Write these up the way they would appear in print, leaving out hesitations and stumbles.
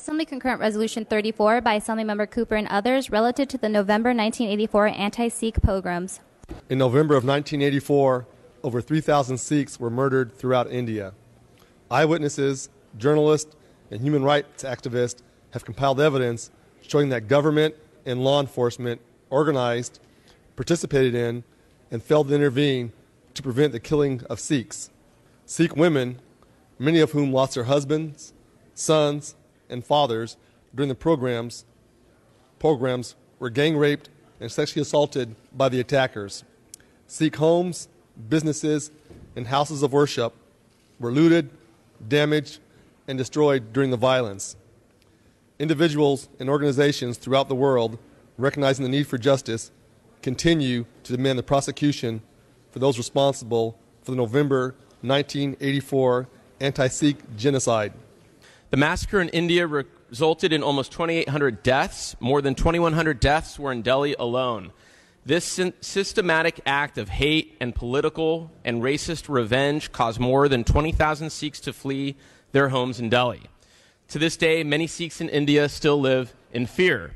Assembly Concurrent Resolution 34 by Assemblymember Cooper and others relative to the November 1984 anti-Sikh pogroms. In November of 1984, over 3,000 Sikhs were murdered throughout India. Eyewitnesses, journalists, and human rights activists have compiled evidence showing that government and law enforcement organized, participated in, and failed to intervene to prevent the killing of Sikhs. Sikh women, many of whom lost their husbands, sons, and fathers during the pogroms, were gang raped and sexually assaulted by the attackers. Sikh homes, businesses, and houses of worship were looted, damaged, and destroyed during the violence. Individuals and organizations throughout the world, recognizing the need for justice, continue to demand the prosecution for those responsible for the November 1984 anti-Sikh genocide. The massacre in India resulted in almost 2,800 deaths. More than 2,100 deaths were in Delhi alone. This systematic act of hate and political and racist revenge caused more than 20,000 Sikhs to flee their homes in Delhi. To this day, many Sikhs in India still live in fear.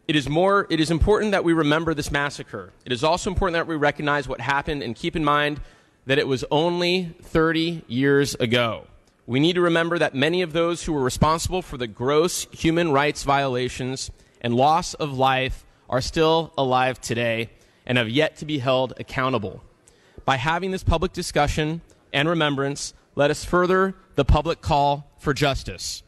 It is important that we remember this massacre. It is also important that we recognize what happened and keep in mind that it was only 30 years ago. We need to remember that many of those who were responsible for the gross human rights violations and loss of life are still alive today and have yet to be held accountable. By having this public discussion and remembrance, let us further the public call for justice.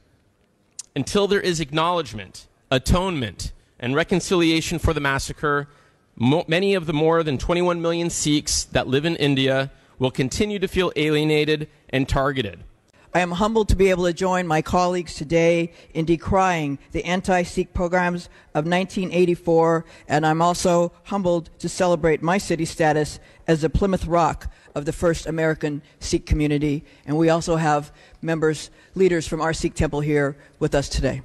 Until there is acknowledgement, atonement, and reconciliation for the massacre, many of the more than 21 million Sikhs that live in India will continue to feel alienated and targeted. I am humbled to be able to join my colleagues today in decrying the anti-Sikh pogroms of 1984, and I'm also humbled to celebrate my city status as the Plymouth Rock of the first American Sikh community, and we also have leaders from our Sikh temple here with us today.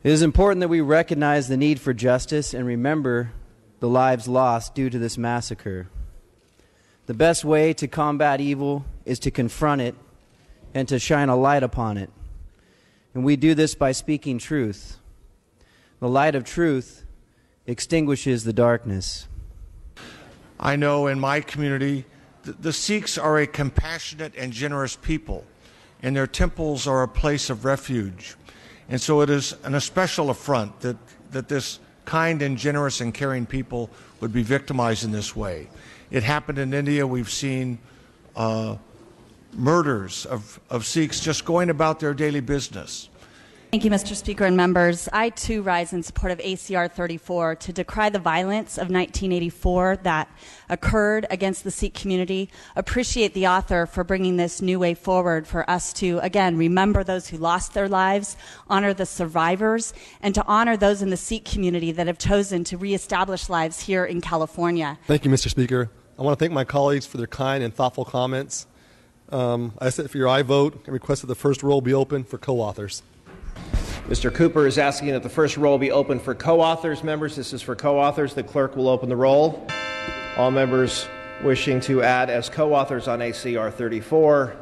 It is important that we recognize the need for justice and remember the lives lost due to this massacre. The best way to combat evil is to confront it and to shine a light upon it. And we do this by speaking truth. The light of truth extinguishes the darkness. I know in my community, the Sikhs are a compassionate and generous people, and their temples are a place of refuge. And so it is an especial affront that this kind and generous and caring people would be victimized in this way. It happened in India. We've seen murders of Sikhs just going about their daily business. Thank you, Mr. Speaker and members. I, too, rise in support of ACR 34 to decry the violence of 1984 that occurred against the Sikh community, appreciate the author for bringing this new way forward for us to, again, remember those who lost their lives, honor the survivors, and to honor those in the Sikh community that have chosen to reestablish lives here in California. Thank you, Mr. Speaker. I want to thank my colleagues for their kind and thoughtful comments. I ask that for your aye vote and request that the first roll be open for co-authors. Mr. Cooper is asking that the first roll be open for co-authors. Members, this is for co-authors. The clerk will open the roll. All members wishing to add as co-authors on ACR 34.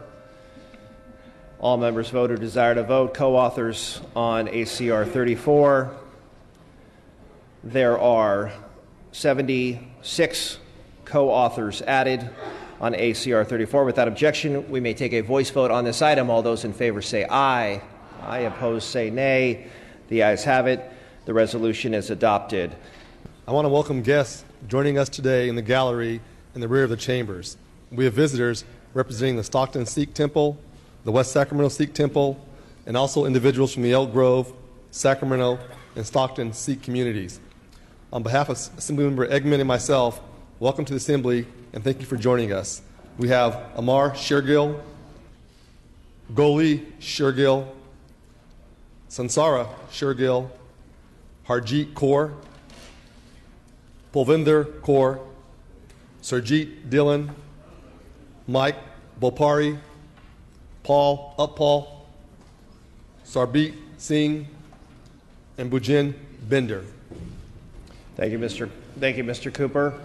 All members vote or desire to vote. Co-authors on ACR 34. There are 76 co-authors added on ACR 34. Without objection, we may take a voice vote on this item. All those in favor say aye. Aye. Opposed say nay. The ayes have it. The resolution is adopted. I want to welcome guests joining us today in the gallery in the rear of the chambers. We have visitors representing the Stockton Sikh Temple, the West Sacramento Sikh Temple, and also individuals from the Elk Grove, Sacramento, and Stockton Sikh communities. On behalf of Assemblymember Eggman and myself, welcome to the Assembly, and thank you for joining us. We have Amar Shergill, Goli Shergill, Sansara Shergill, Harjeet Kaur, Pulvinder Kaur, Surjit Dhillon, Mike Bopari, Paul Uppal, Sarbit Singh, and Bujin Bender. Thank you, Mr. Cooper.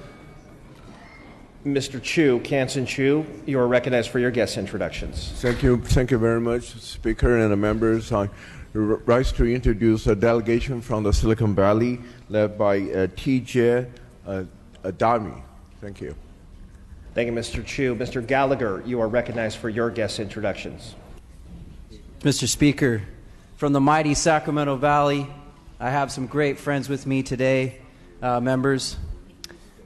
Mr. Chu, Kansan Chu, you are recognized for your guest introductions. Thank you very much, Speaker and the members. I rise to introduce a delegation from the Silicon Valley led by T.J. Adami. Thank you. Thank you, Mr. Chu. Mr. Gallagher, you are recognized for your guest introductions. Mr. Speaker, from the mighty Sacramento Valley, I have some great friends with me today, members.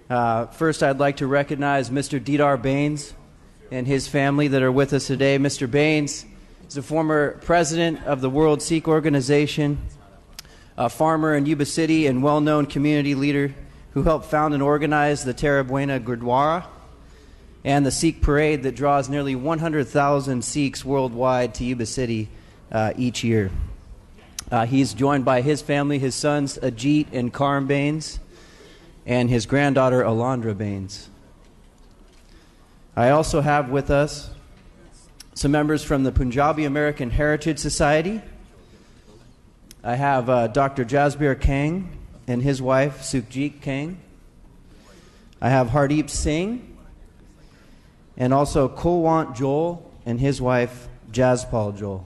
First, I'd like to recognize Mr. Didar Baines and his family that are with us today. Mr. Baines is a former president of the World Sikh Organization, a farmer in Yuba City, and well-known community leader who helped found and organize the Terra Buena Gurdwara and the Sikh parade that draws nearly 100,000 Sikhs worldwide to Yuba City each year. He's joined by his family, his sons Ajit and Karan Baines, and his granddaughter Alondra Baines. I also have with us some members from the Punjabi American Heritage Society. I have Dr. Jasbir Kang and his wife Sukhjit Kang. I have Hardeep Singh, and also Kulwant Joel and his wife Jaspal Joel.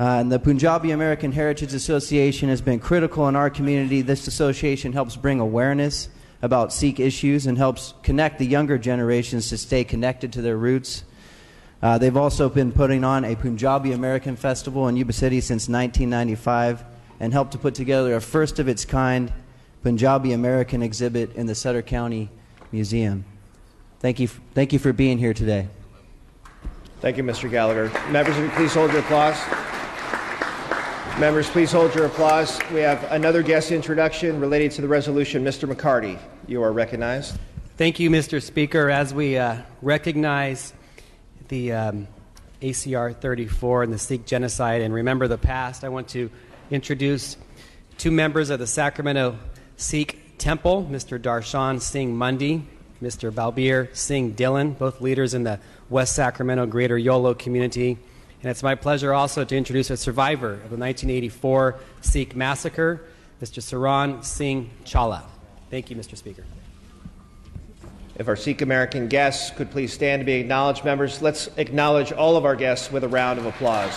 And the Punjabi American Heritage Association has been critical in our community. This association helps bring awareness about Sikh issues and helps connect the younger generations to stay connected to their roots. They've also been putting on a Punjabi American festival in Yuba City since 1995 and helped to put together a first-of-its-kind Punjabi American exhibit in the Sutter County Museum. Thank you for being here today. Thank you, Mr. Gallagher. Members, if you please hold your applause. Members, please hold your applause. We have another guest introduction related to the resolution. Mr. McCarty, you are recognized. Thank you, Mr. Speaker. As we recognize the ACR 34 and the Sikh genocide and remember the past, I want to introduce two members of the Sacramento Sikh Temple, Mr. Darshan Singh Mundi, Mr. Balbir Singh Dillon, both leaders in the West Sacramento Greater Yolo community. And it's my pleasure also to introduce a survivor of the 1984 Sikh massacre, Mr. Saran Singh Chawla. Thank you, Mr. Speaker. If our Sikh American guests could please stand to be acknowledged. Members, let's acknowledge all of our guests with a round of applause.